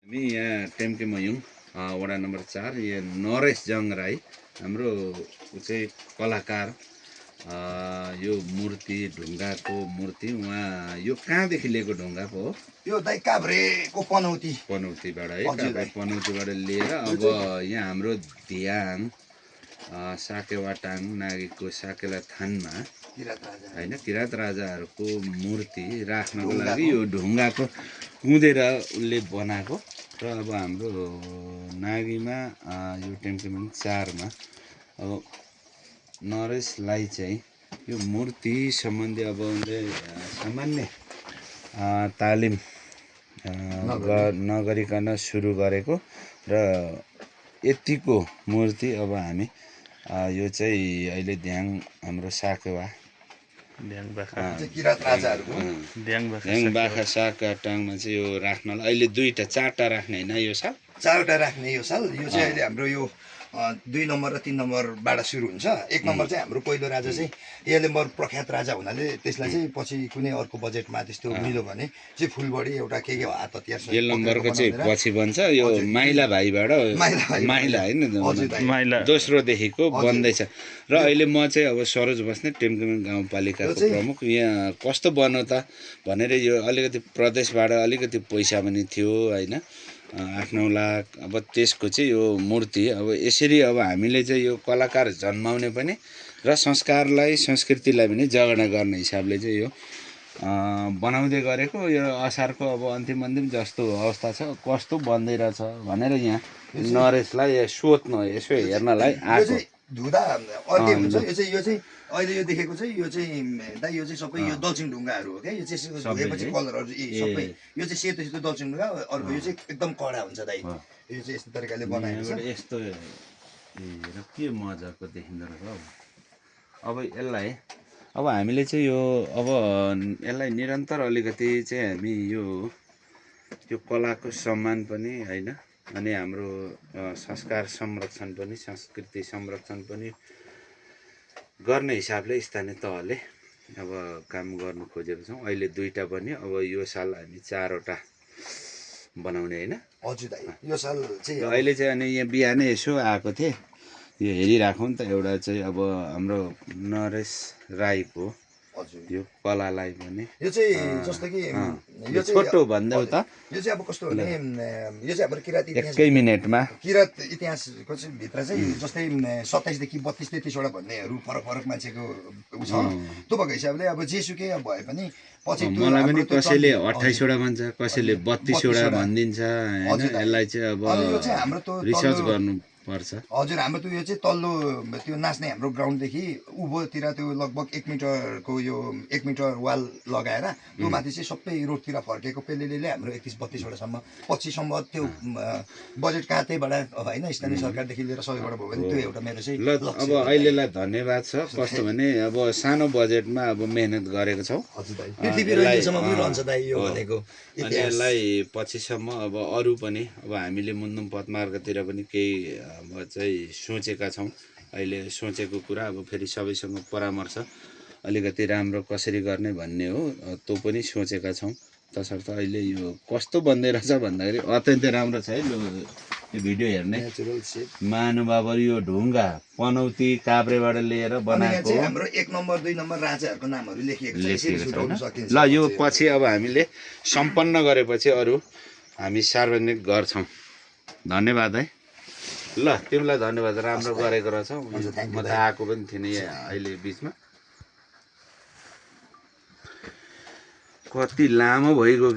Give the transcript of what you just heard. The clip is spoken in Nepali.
हामी यहाँ टेम्के मयुङ वडा नम्बर 4 यहाँ नरेश जङ राई हाम्रो चाहिँ कलाकार यो मूर्ति ढुङ्गाको मूर्ति उहाँ यो कहाँदेखि लिएको ढुङ्गा पो हो? यो दाइ काभ्रेको पनौतीबाट है, काभ्रे पनौतीबाट लिएर अब यहाँ हाम्रो ध्यान साकेवाटाङ नागेको साकेला थानमा हैन किरात राजाहरूको मूर्ति राख्नको लागि यो ढुङ्गाको कुँदेर उसले बनाएको र अब हाम्रो नागीमा यो टेम्केमन 4 मा अब नरेशलाई चाहिँ यो मूर्ति सम्बन्धी अब उनले सामान्य तालिम नगरिकन सुरु गरेको र यतिको मूर्ति अब हामी यो चाहिँ अहिले ध्यान हाम्रो साकेवा बाखा साकेवाटाङमा चाहिँ यो राख्नलाई अहिले 2टा 4टा राख्ने हैन यो साल 4वटा राख्ने यो साल यो चाहिँ अहिले हाम्रो यो 2 नम्बर र 3 नम्बरबाट सुरु हुन्छ। 1 नम्बर चाहिँ हाम्रो पहिलो राजा चाहिँ यसले मर प्रख्यात राजा हुनाले त्यसलाई चाहिँ पछि कुनै अर्को बजेटमा त्यस्तो मिल्यो भने चाहिँ फुलबडी एउटा के हात हतियार यो नम्बरको चाहिँ पछि बन्छ यो माइला भाइबाट माइला हैन माइला दोस्रो देखिको बन्दैछ र अहिले म चाहिँ अब सरोज बस्नेत टेम्केमन गाउँपालिकाको प्रमुख यहाँ कस्तो बन्यो त भनेर यो अलिकति प्रदेशबाट अलिकति पैसा पनि थियो हैन 8-9 लाख अब त्यसको चाहिँ यो मूर्ति अब यसरी अब हामीले चाहिँ यो कलाकार जन्माउने पनि र संस्कारलाई संस्कृतिलाई पनि जगेर्ना गर्ने हिसाबले चाहिँ यो बनाउँदै गरेको यो असारको अब अन्तिम जस्तो अवस्था छ कस्तो बन्दै रहेछ भनेर यहाँ नरेशलाई सोध्न यसो हेर्नलाई आएको धुदा अर्कै हुन्छ यो चाहिँ अहिले यो देखेको चाहिँ यो चाहिँ दाइ यो चाहिँ सबै यो दलसिङ ढुङ्गाहरू हो क्या यो चाहिँ धोएपछि कलरहरू सबै यो चाहिँ सेतो दलसिङ ढुङ्गा अर्को यो चाहिँ एकदम कडा हुन्छ दाइ यो चाहिँ यस्तो तरिकाले बनाएको छ यस्तो हेर के मजाको देखिँदो रहेछ अब यसलाई अब हामीले चाहिँ यो अब यसलाई निरन्तर अलिकति चाहिँ हामी यो कलाको सम्मान पनि हैन अनि हाम्रो संस्कार संरक्षण पनि संस्कृति संरक्षण पनि गर्ने हिसाबले स्थानीय तहले अब काम गर्नु खोजेको छौँ। अहिले 2टा बन्यो अब यो साल हामी 4वटा बनाउने हैन हजुर दाइ यो साल चाहिँ अहिले चाहिँ अनि यहाँ बिहानै यसो आएको थिएँ यो हेरिराखौँ नि त एउटा चाहिँ अब हाम्रो नरेश राईको यो कलालाई पनि यो चाहिँ जस्तो कि यो छोटो भन्दै हो त यो चाहिँ अब कस्तो भने यो चाहिँ हाम्रो किरात इतिहास 1 मिनेटमा किरात इतिहासको चाहिँ भित्र चाहिँ जस्तै 27 देखि 32-33 वटा भन्नेहरू फरक मान्छेको छ त्यो भएको हिसाबले अब जेसुकै भए पनि पछि मलाई पनि कसैले 28 वटा भन्छ कसैले 32 वटा भनिदिन्छ हैन यसलाई चाहिँ अब रिसर्च गर्नु पर्छ। हजुर हाम्रो त्यो यो चाहिँ तल्लो त्यो नाच्ने हाम्रो ग्राउन्डदेखि उँभोतिर त्यो लगभग 1 मिटरको यो 1 मिटर वाल लगाएर त्यो माथि चाहिँ सबै रोडतिर फर्केको पेलेले हाम्रो 31-32 वटासम्म पछिसम्म त्यो बजेट कहाँतैबाट अब हैन स्थानीय सरकारदेखि लिएर सबैबाट भयो भने त्यो एउटा मेरो चाहिँ ल अब अहिलेलाई धन्यवाद छ कस्तो भने अब सानो बजेटमा अब मेहनत गरेको छौ हजुर दाइ पृथ्वी रहिलेसम्म पनि रहन्छ दाइ यो भनेको अनि यसलाई पछिसम्म अब अरु पनि अब हामीले मुन्दुम पदमार्गतिर पनि केही अब चाहिँ सोचेका छौँ अहिले सोचेको कुरा अब फेरि सबैसँग परामर्श अलिकति राम्रो कसरी गर्ने भन्ने हो त्यो पनि सोचेका छौँ तसर्थ अहिले यो कस्तो बन्दै रहेछ भन्दाखेरि अत्यन्तै राम्रो छ है यो भिडियो हेर्ने महानुभावहरू यो ढुङ्गा पनौती काभ्रेबाट लिएर बनाएको हाम्रो 1 नम्बर 2 नम्बर राजाहरूको नामहरू लेखिएको छ ल यो पछि अब हामीले सम्पन्न गरेपछि अरु हामी सार्वजनिक गर्छौँ। धन्यवाद है ल तिमीलाई धन्यवाद राम्रो गरेको रहेछौ म त आएको पनि थिएन अहिले बिचमा कति लामो भइगयो।